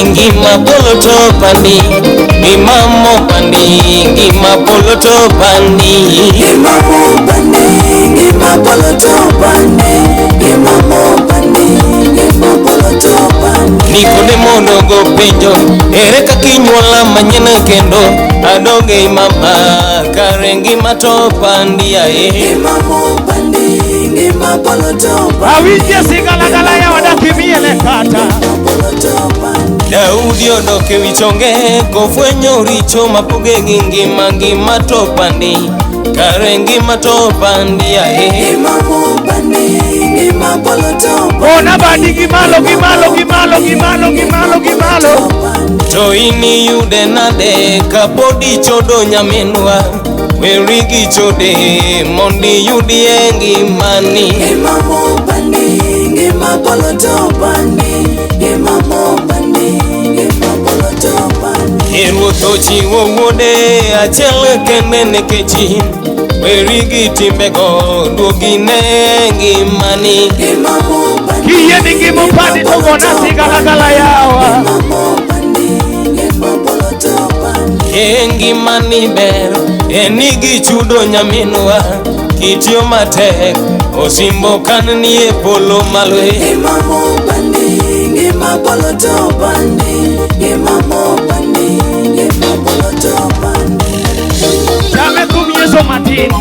ngima polo to pandi, ngima mo pandi, ngima polo to pandi, ngima mo pandi, ngima polo to pandi, ngima mo pandi, ngima polo to pandi. Nikone mono go penjo, ere kakinyuola manyena kendo, adonge mama kare ngima to pandi ae. Ngima mo pandi, ngima polo to pandi. Awinje sigalagala ya wadakimiele kata. Daudi odoke wichonge kofwenyo richo mapoge ngima ngima to pandi, kare ngima to pandi ae. Ngima mo pandi, ngima polo to pandi. Ona bandi gimalo. To ini yude nade kapodi chodo nyaminwa, weri gi chode mondi yudi ngimani. Ngima mo pandi, ngima polo to pandi, ngima mo pandi, ngima polo to pandi. Iruotho chiwo wuode achiel kende nekechi, weri gi timbego duogine ngimani. Ngima mo pandi, Kiye ni ngimo pandi to gona sigalagala yawa. ngima mo pandi, ngima polo to pandi. Ngimani ber enigi chudo nyaminwa, kitiyo matek osimbo kan ni e polo malwe. Ngima mo pandi, ngima polo to pandi, ngima mo pandi, ngima polo to pandi. Chame kumieso matin.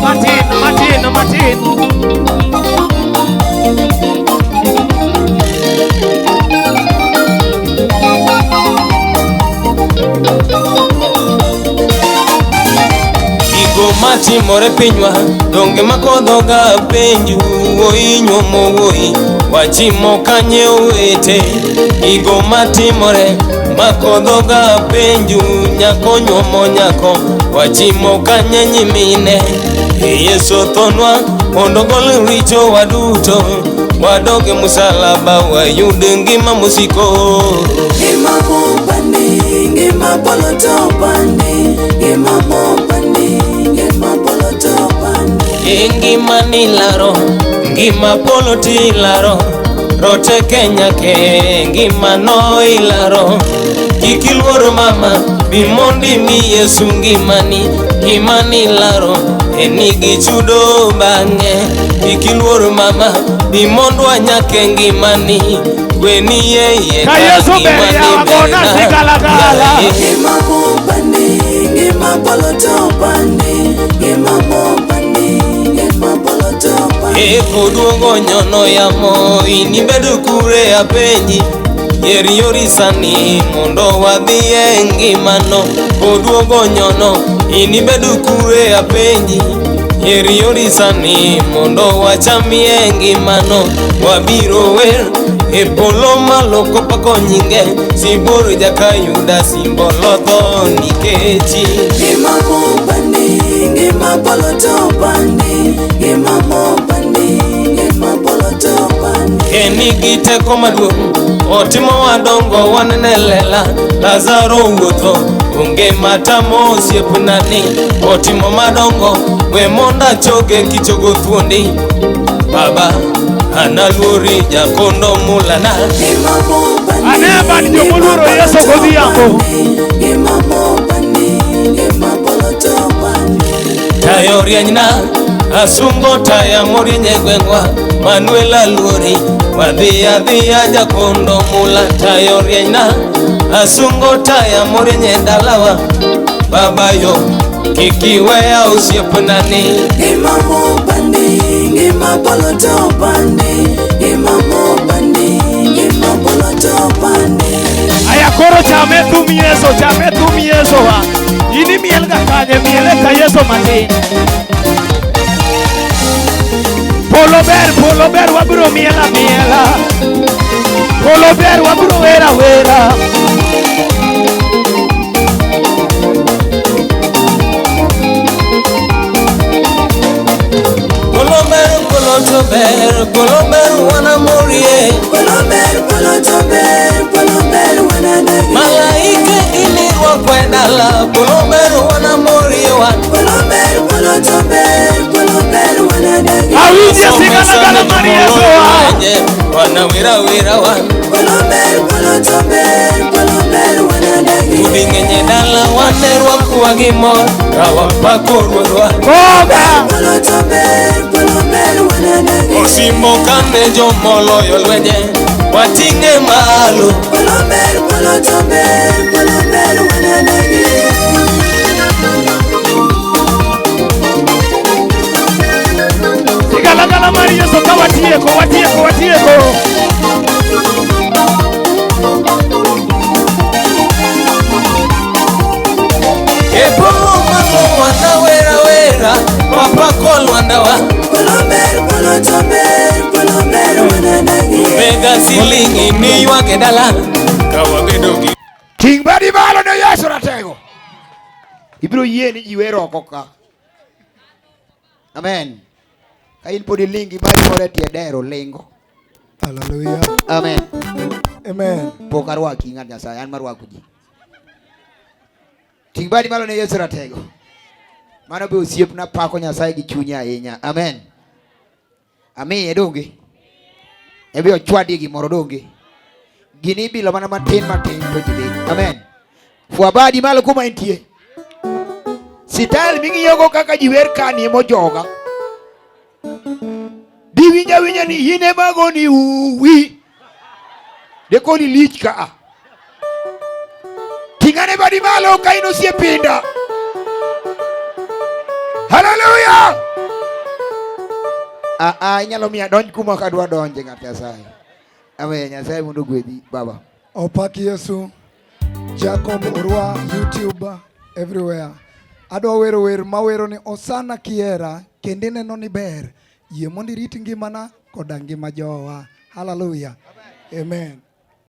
Gigo matimore pinywa donge makodhoga penju, wuoyi nyuomo wuoyi wachimo kanye owete. Gigo matimore makodhoga penju, nyako nyuomo nyako wachimo kanye nyimine. Yesu thonwa mondo gol richo waduto, wadoge musalaba wayud ngima musiko. Ngima mo pandi, ngima polo to pandi, ngima mo pandi, ngima polo to pandi. Ngima ni laro, ngima polo ti laro, rote Kenya ke ngima no ilaro. Kikiluoro mama bimondi mi Yesu ngimani, ngimani laro enigi chudo bange. Kikiluoro mama bimondwa nyake ngimani, weni yeye Ka Yesu ber yawa gona sigalagala. Ngima mo pandi, ngima polo to pandi, ngima mo pandi, ngima polo to pandi. Koduogo nyono yamo inibedo kure apenji, yeri yori sani mondo wadhiye ngimano. Koduogo nyono inibedo kure apenji, yeri yori sani mondo wachamie ngimano. Wabiro wer e polo malo kopako nyinge, sibor jakayuda simbolotho nikechi. Ngima mo pandi, ngima polo to pandi, ngima mo pandi, ngima polo to pandi. Enigi teko maduong' otimo wadongo wanene lela. Lazaro wuotho onge matamo osiepnani, otimo madongo we monda choge kichogo thuondi. Baba analuori jakondo mulana. Ngima mo pandi, Aneba ni jomuluoro Yesu godhiambo. ngima mo pandi, ngima polo to pandi. Tayo rienyna asungo taya morienye gwengwa, Manuel aluori wadhiya jakondo mula. Tayo rienyna asungo taya morienye dalawa, Baba yo kikiweya osiepnani. Ngima mo pandi, ngima polo to pandi, ngima mo pandi, ngima polo to pandi. Aya koro chame thum Yeso wa. Ini miel ga kanye miele ka Yeso matin. Polo ber wabiro miela. Polo ber wabiro wera. Polo ber wana morie. Polo ber wana dagi. Malaika ini wakwedala, polo ber wana morie wan. Awinje sigala mar Yesu wana wira wan. Udi ng'enye dala wane rwakwa gi mor, kawapako ruodhwa. Osimo kane jomoloyo lwenje, wating'e malo. Sigala mar Yesu ka watieko. Epomo malo wana wera, wapako lwandawa. Mega silingi ni ywake dala, kawabedo gi. Ting badi malo ne Yesu Ratego. Ibiro yie ni ji wero oko ka. Amen. Ka in podi lingi badi more tie dero lingo. Hallelujah. Amen. Amen. Pok arwaki ng'at Nyasaye, an marwako ji. Ting badi malo ne Yesu Ratego. Mano be osiepna pako Nyasaye gi chunya ahinya. Amen. Amiye donge. Ebe ochwadi gimoro donge. Gini bilo mana matin to jide. Amen. Fua badi malo kuma intie. Sital mingi yogo kaka jiwer kani mojoga. Diwinya ni yine bago ni uwi. Deko ni lich ka. Tingane badi malo kaino siepinda. Hallelujah. Inyalo miya donj kuma kadwa donje ng'at Nyasaye. Amen. Nyasaye mondo gwedhi baba. Opak Yesu. Jacob Orwa, YouTube, everywhere. Adwa wero wer mawero ni Osana Kiera, kende neno ni ber. Yie mondo irit ngimana koda ngima jowa. Hallelujah. Amen.